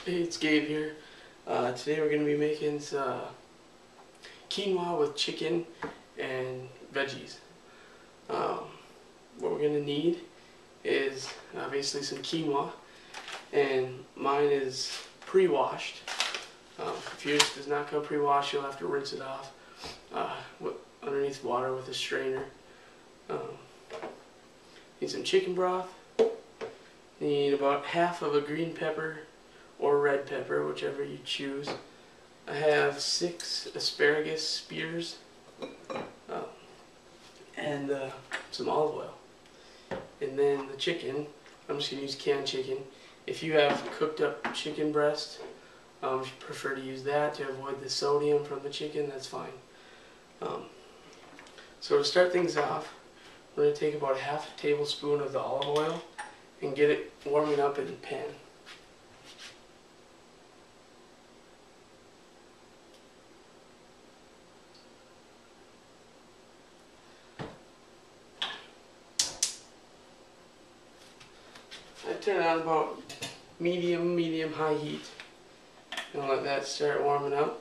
Hey, it's Gabe here. Today we're going to be making some quinoa with chicken and veggies. What we're going to need is basically some quinoa, and mine is pre-washed. If yours does not come pre-washed, you'll have to rinse it off underneath water with a strainer. Need some chicken broth. Need about half of a green pepper or red pepper, whichever you choose. I have 6 asparagus spears and some olive oil. And then the chicken, I'm just going to use canned chicken. If you have cooked up chicken breast, if you prefer to use that to avoid the sodium from the chicken, that's fine. So to start things off, we're going to take about half a tablespoon of the olive oil and get it warming up in the pan. I turn it on about medium high heat and let that start warming up.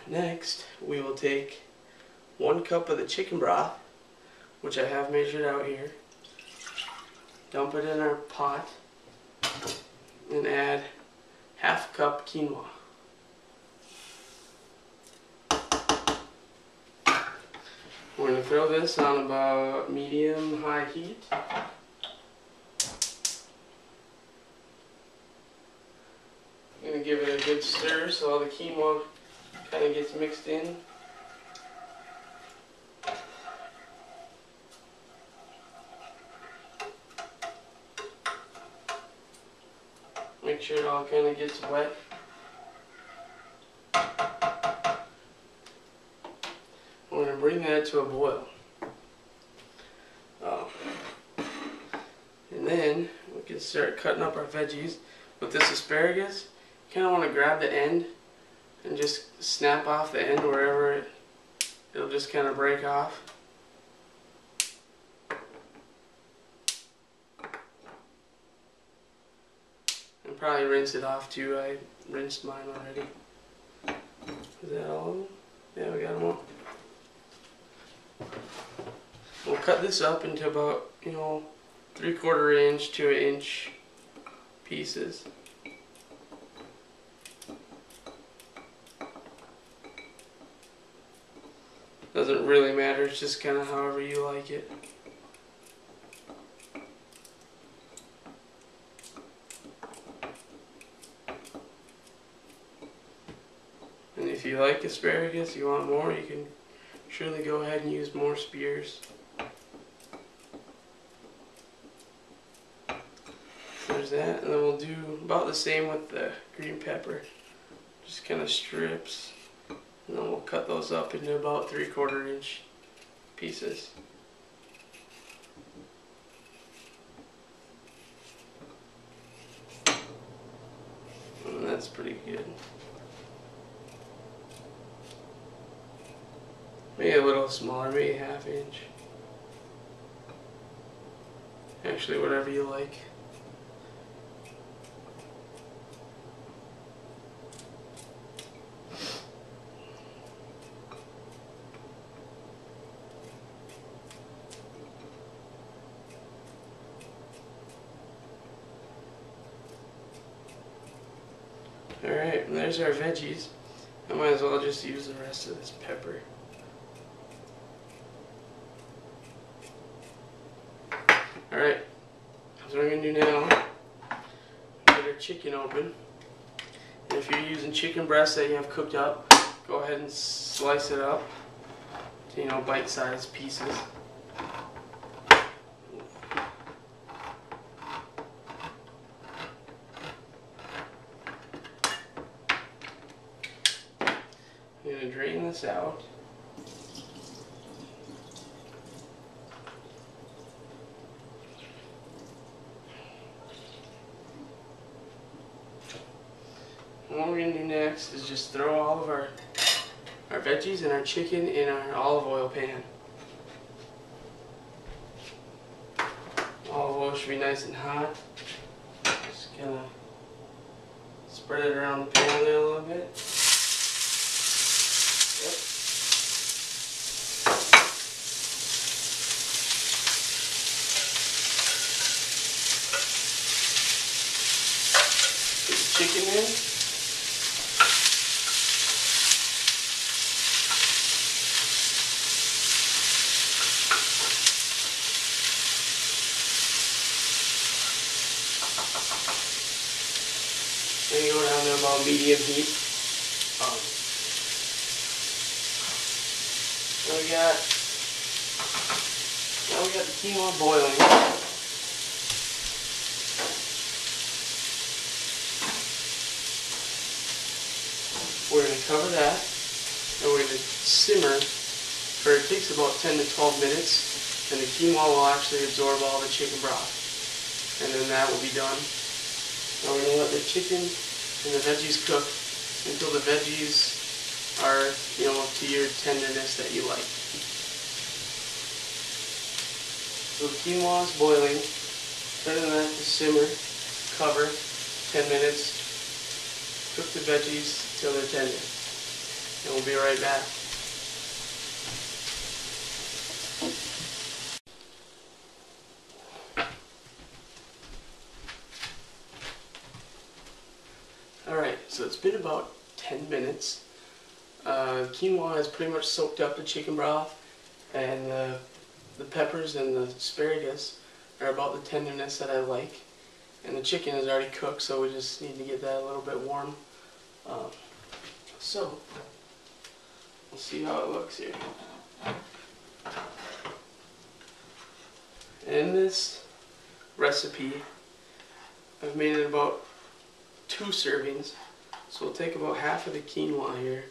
Next, we will take 1 cup of the chicken broth, which I have measured out here, dump it in our pot, and add half a cup quinoa. We're going to throw this on about medium-high heat. I'm going to give it a good stir so all the quinoa kind of gets mixed in. Make sure it all kind of gets wet. We're going to bring that to a boil. And then we can start cutting up our veggies. With this asparagus, you kind of want to grab the end and just snap off the end wherever it'll just kind of break off. And probably rinse it off too. I rinsed mine already. Is that all of them? Yeah, we got them all. We'll cut this up into about, 3/4 inch to 1 inch pieces. Doesn't really matter, it's just kind of however you like it. And if you like asparagus, you want more, you can surely go ahead and use more spears. There's that, and then we'll do about the same with the green pepper. Just kind of strips, and then we'll cut those up into about 3/4 inch pieces. And that's pretty good. Maybe a little smaller, maybe 1/2 inch. Actually, whatever you like. Alright, and there's our veggies. I might as well just use the rest of this pepper. Alright, so what I'm going to do now, get our chicken open. And if you're using chicken breast that you have cooked up, go ahead and slice it up to, bite-sized pieces. I'm going to drain this out. And what we're going to do next is just throw all of our veggies and our chicken in our olive oil pan. Olive oil should be nice and hot. Just gonna Spread it around the pan there a little bit. Yep. Put the chicken in. And you go down to about medium heat. Now we got the quinoa boiling. We're going to cover that, and we're going to simmer for, it takes about 10 to 12 minutes, and the quinoa will actually absorb all the chicken broth. And then that will be done. Now we're going to let the chicken and the veggies cook until the veggies are, to your tenderness that you like. So the quinoa is boiling. Turn that to simmer, cover, 10 minutes. Cook the veggies till they're tender. And we'll be right back. Alright, so it's been about 10 minutes. Quinoa has pretty much soaked up the chicken broth, and the peppers and the asparagus are about the tenderness that I like. And the chicken is already cooked, so we just need to get that a little bit warm. So, we'll see how it looks here. In this recipe, I've made it about 2 servings. So we'll take about half of the quinoa here.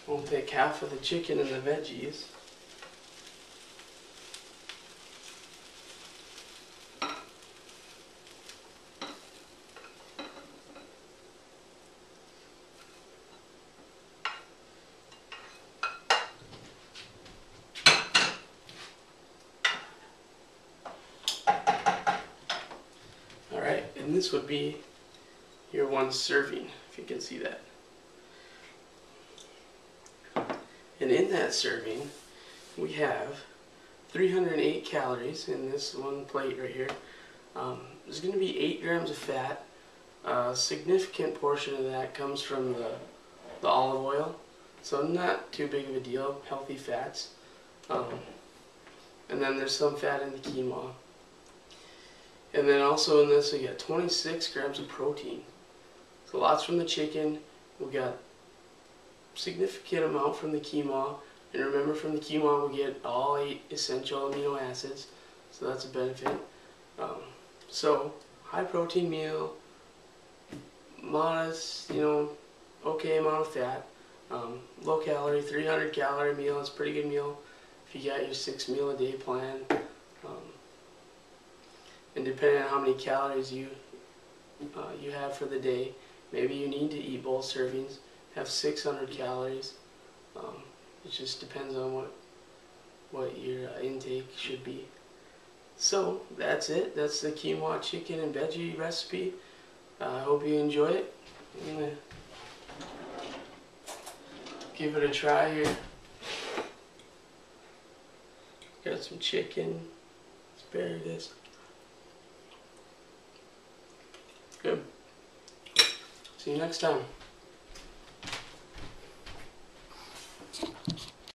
We'll take half of the chicken and the veggies. Alright, and this would be your 1 serving, if you can see that. And in that serving, we have 308 calories in this 1 plate right here. There's going to be 8 grams of fat. A significant portion of that comes from the olive oil, so not too big of a deal, healthy fats. And then there's some fat in the quinoa. And then also in this we got 26 grams of protein. So lots from the chicken. We got significant amount from the quinoa, and remember, from the quinoa we get all 8 essential amino acids, so that's a benefit. So high protein meal, modest, okay amount of fat, low calorie, 300 calorie meal. It's a pretty good meal if you got your 6 meal a day plan. And depending on how many calories you have for the day, maybe you need to eat both servings. Have 600 calories. It just depends on what your intake should be. So that's it. That's the quinoa chicken and veggie recipe. I hope you enjoy it. I'm gonna give it a try here. Got some chicken, asparagus. Good. See you next time.